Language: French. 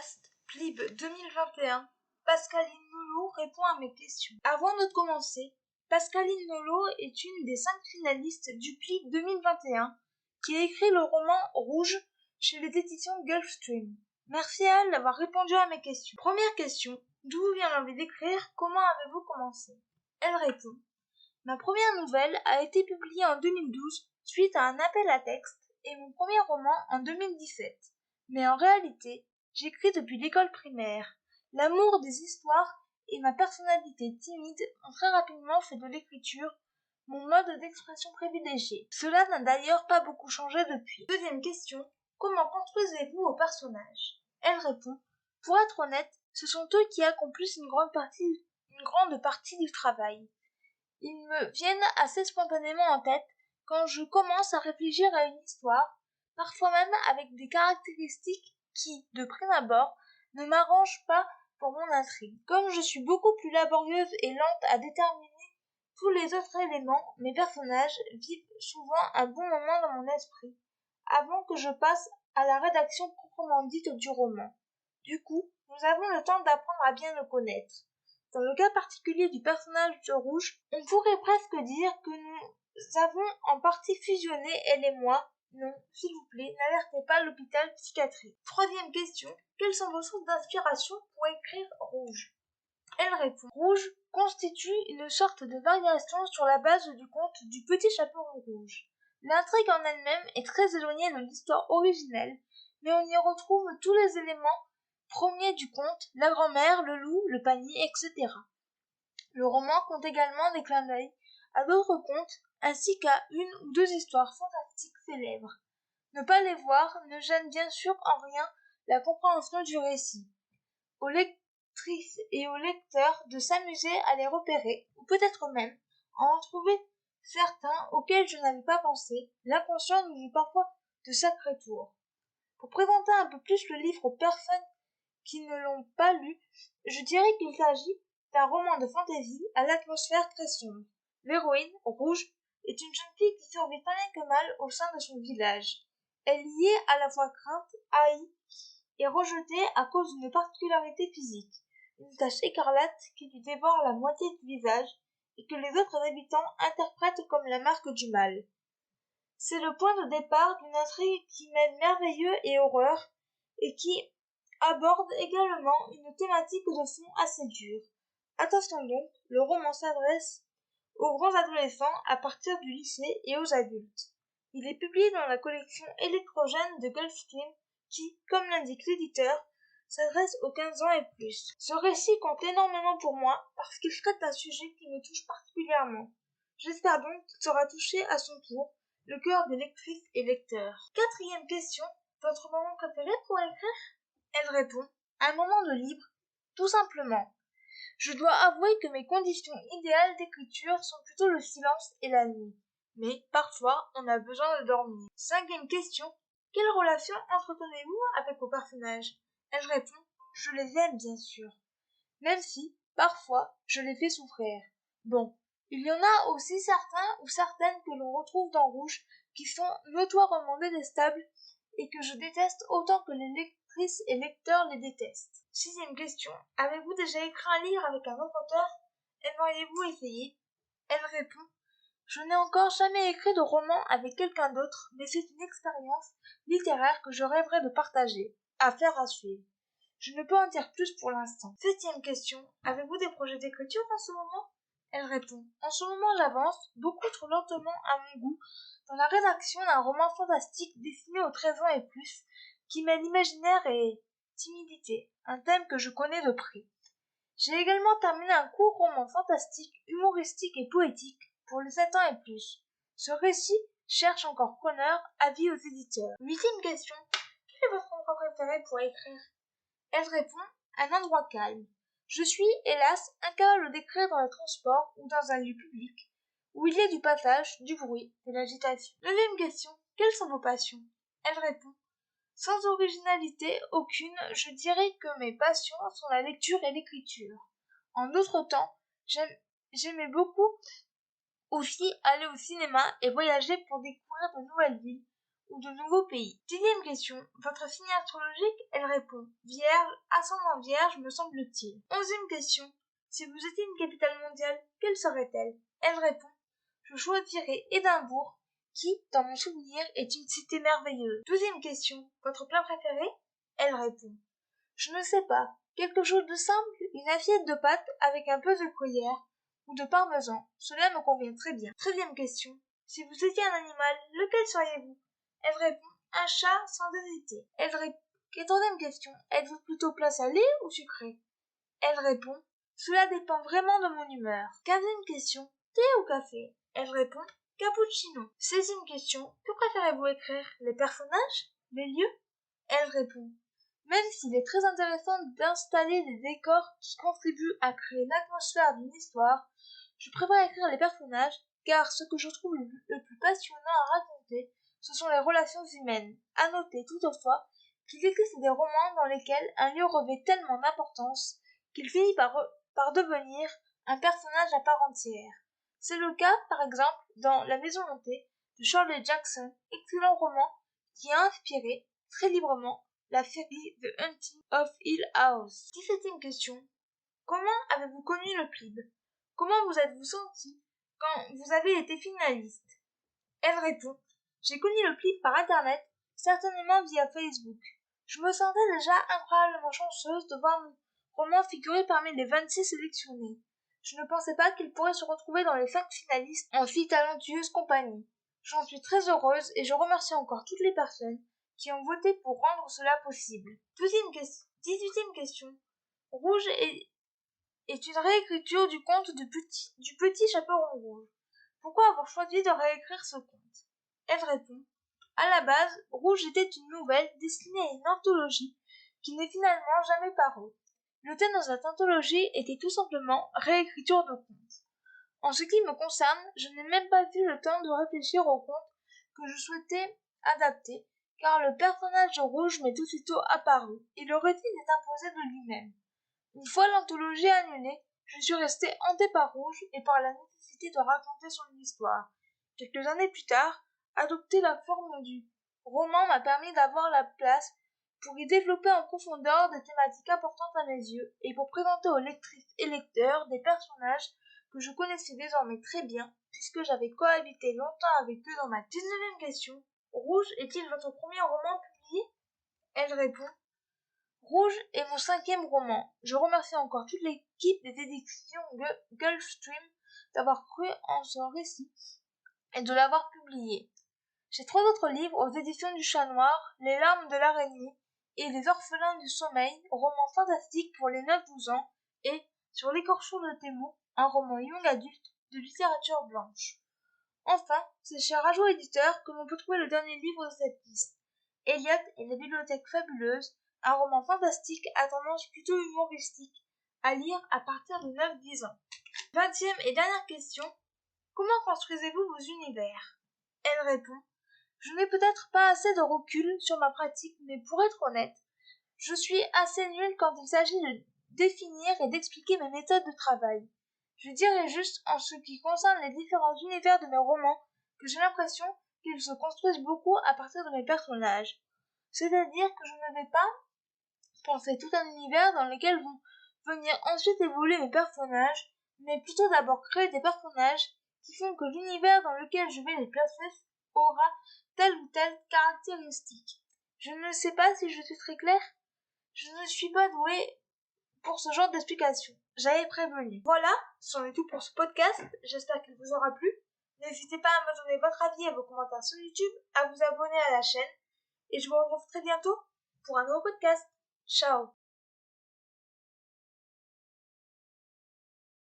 podcast PLIB 2021. Pascaline Lolo répond à mes questions. Avant de commencer, Pascaline Lolo est une des 5 finalistes du PLIB 2021 qui a écrit le roman Rouge chez les éditions Gulfstream. Merci à elle d'avoir répondu à mes questions. Première question, d'où vous vient l'envie d'écrire? Comment avez-vous commencé? Elle répond: ma première nouvelle a été publiée en 2012 suite à un appel à texte et mon premier roman en 2017. Mais en réalité, j'écris depuis l'école primaire. L'amour des histoires et ma personnalité timide ont très rapidement fait de l'écriture mon mode d'expression privilégié. Cela n'a d'ailleurs pas beaucoup changé depuis. Deuxième question, comment construisez-vous vos personnages? Elle répond: pour être honnête, ce sont eux qui accomplissent une grande partie du travail. Ils me viennent assez spontanément en tête quand je commence à réfléchir à une histoire, parfois même avec des caractéristiques qui, de prime abord, ne m'arrangent pas pour mon intrigue. Comme je suis beaucoup plus laborieuse et lente à déterminer tous les autres éléments, mes personnages vivent souvent un bon moment dans mon esprit, avant que je passe à la rédaction proprement dite du roman. Du coup, nous avons le temps d'apprendre à bien le connaître. Dans le cas particulier du personnage de Rouge, on pourrait presque dire que nous avons en partie fusionné, elle et moi. Non, s'il vous plaît, n'alertez pas l'hôpital psychiatrique. Troisième question, quelles sont vos sources d'inspiration pour écrire Rouge? Elle répond: Rouge constitue une sorte de variation sur la base du conte du Petit Chaperon Rouge. L'intrigue en elle-même est très éloignée de l'histoire originelle, mais on y retrouve tous les éléments premiers du conte, la grand-mère, le loup, le panier, etc. Le roman compte également des clins d'œil à d'autres contes, ainsi qu'à une ou deux histoires fantastiques célèbres. Ne pas les voir ne gêne bien sûr en rien la compréhension du récit. Aux lectrices et aux lecteurs de s'amuser à les repérer, ou peut-être même à en trouver certains auxquels je n'avais pas pensé. L'inconscient nous joue parfois de sacrés tours. Pour présenter un peu plus le livre aux personnes qui ne l'ont pas lu, je dirais qu'il s'agit d'un roman de fantaisie à l'atmosphère très sombre. L'héroïne, Rouge, est une jeune fille qui survit tant bien que mal au sein de son village. Elle y est à la fois crainte, haïe et rejetée à cause d'une particularité physique, une tache écarlate qui lui dévore la moitié du visage et que les autres habitants interprètent comme la marque du mal. C'est le point de départ d'une intrigue qui mêle merveilleux et horreur et qui aborde également une thématique de fond assez dure. Attention donc, le roman s'adresse aux grands adolescents à partir du lycée et aux adultes. Il est publié dans la collection électrogène de Gulfstream qui, comme l'indique l'éditeur, s'adresse aux 15 ans et plus. Ce récit compte énormément pour moi parce qu'il traite d'un sujet qui me touche particulièrement. J'espère donc qu'il sera touché à son tour le cœur des lectrices et lecteurs. Quatrième question, votre moment préféré pour écrire? Elle répond: un moment de libre, tout simplement. Je dois avouer que mes conditions idéales d'écriture sont plutôt le silence et la nuit. Mais parfois, on a besoin de dormir. Cinquième question, quelle relation entretenez-vous avec vos personnages? Elle répond: je les aime bien sûr, même si, parfois, je les fais souffrir. Bon, il y en a aussi certains ou certaines que l'on retrouve dans Rouge qui sont notoirement détestables et que je déteste autant que les lectrices et lecteurs les détestent. Sixième question, avez-vous déjà écrit un livre avec un autre auteur? Aimeriez-vous essayer? Elle répond: je n'ai encore jamais écrit de roman avec quelqu'un d'autre, mais c'est une expérience littéraire que je rêverais de partager. Affaire à suivre. Je ne peux en dire plus pour l'instant. Septième question, avez-vous des projets d'écriture en ce moment? Elle répond: en ce moment j'avance, beaucoup trop lentement à mon goût, dans la rédaction d'un roman fantastique destiné aux 13 ans et plus, qui mêle imaginaire et timidité, un thème que je connais de près. J'ai également terminé un court roman fantastique, humoristique et poétique pour les 7 ans et plus. Ce récit cherche encore preneur, avis aux éditeurs. Huitième question, quel est votre endroit préféré pour écrire? Elle répond: un endroit calme. Je suis, hélas, incapable d'écrire dans les transports ou dans un lieu public, où il y a du passage, du bruit, de l'agitation. Neuvième question, quelles sont vos passions? Elle répond: sans originalité aucune, je dirais que mes passions sont la lecture et l'écriture. En d'autres temps, j'aimais beaucoup aussi aller au cinéma et voyager pour découvrir de nouvelles villes ou de nouveaux pays? 10e question. Votre signe astrologique? Elle répond Vierge, ascendant Vierge, me semble-t-il. 11e question. Si vous étiez une capitale mondiale, quelle serait-elle? Elle répond Je choisirais Édimbourg, qui, dans mon souvenir, est une cité merveilleuse. 12e question. Votre plat préféré? Elle répond Je ne sais pas. Quelque chose de simple, une assiette de pâtes avec un peu de gruyère ou de parmesan. Cela me convient très bien. 13e question. Si vous étiez un animal, lequel seriez-vous? Elle répond un chat sans hésiter. 14e question. Êtes-vous plutôt plat salé ou sucré? Elle répond Cela dépend vraiment de mon humeur. 15e question. Thé ou café? Elle répond cappuccino. 16e question. Que préférez-vous écrire? Les personnages? Les lieux? Elle répond Même s'il est très intéressant d'installer des décors qui contribuent à créer l'atmosphère d'une histoire, je préfère écrire les personnages car ce que je trouve le plus passionnant à raconter, ce sont les relations humaines. À noter toutefois qu'il existe des romans dans lesquels un lieu revêt tellement d'importance qu'il finit par devenir un personnage à part entière. C'est le cas, par exemple, dans La Maison hantée de Shirley Jackson, excellent roman qui a inspiré très librement la série The Haunting of Hill House. 17e question. Comment avez-vous connu le PLIB? Comment vous êtes-vous senti quand vous avez été finaliste? Elle répond J'ai connu le PLIB par internet, certainement via Facebook. Je me sentais déjà incroyablement chanceuse de voir mon roman figurer parmi les 26 sélectionnés. Je ne pensais pas qu'il pourrait se retrouver dans les 5 finalistes en si talentueuse compagnie. J'en suis très heureuse et je remercie encore toutes les personnes qui ont voté pour rendre cela possible. 18e question. Rouge est une réécriture du conte du petit chaperon rouge. Pourquoi avoir choisi de réécrire ce conte? Elle répond À la base, Rouge était une nouvelle destinée à une anthologie qui n'est finalement jamais parue. Le thème dans cette anthologie était tout simplement réécriture de conte. En ce qui me concerne, je n'ai même pas eu le temps de réfléchir au conte que je souhaitais adapter, car le personnage de Rouge m'est aussitôt apparu, et le récit s'est imposé de lui-même. Une fois l'anthologie annulée, je suis restée hantée par Rouge et par la nécessité de raconter son histoire. Quelques années plus tard, adopter la forme du roman m'a permis d'avoir la place pour y développer en profondeur des thématiques importantes à mes yeux et pour présenter aux lectrices et lecteurs des personnages que je connaissais désormais très bien puisque j'avais cohabité longtemps avec eux dans ma 19e question. Rouge est-il votre premier roman publié? Elle répond Rouge est mon 5e roman. Je remercie encore toute l'équipe des éditions Gulfstream d'avoir cru en ce récit et de l'avoir publié. J'ai 3 autres livres aux éditions du Chat Noir, Les larmes de l'araignée et Les orphelins du sommeil, roman fantastique pour les 9-12 ans, et Sur l'écorchure de Témo, un roman young adulte de littérature blanche. Enfin, c'est chez Rajo Éditeur que l'on peut trouver le dernier livre de cette liste, Elliot et la bibliothèque fabuleuse, un roman fantastique à tendance plutôt humoristique, à lire à partir de 9-10 ans. 20e et dernière question. Comment construisez-vous vos univers? Elle répond Je n'ai peut-être pas assez de recul sur ma pratique, mais pour être honnête, je suis assez nulle quand il s'agit de définir et d'expliquer mes méthodes de travail. Je dirais juste, en ce qui concerne les différents univers de mes romans, que j'ai l'impression qu'ils se construisent beaucoup à partir de mes personnages. C'est-à-dire que je ne vais pas penser tout un univers dans lequel vont venir ensuite évoluer mes personnages, mais plutôt d'abord créer des personnages qui font que l'univers dans lequel je vais les placer aura telle ou telle caractéristique. Je ne sais pas si je suis très claire. Je ne suis pas douée pour ce genre d'explication. J'avais prévenu. Voilà, c'en est tout pour ce podcast. J'espère qu'il vous aura plu. N'hésitez pas à me donner votre avis et vos commentaires sur YouTube, à vous abonner à la chaîne. Et je vous retrouve très bientôt pour un nouveau podcast. Ciao!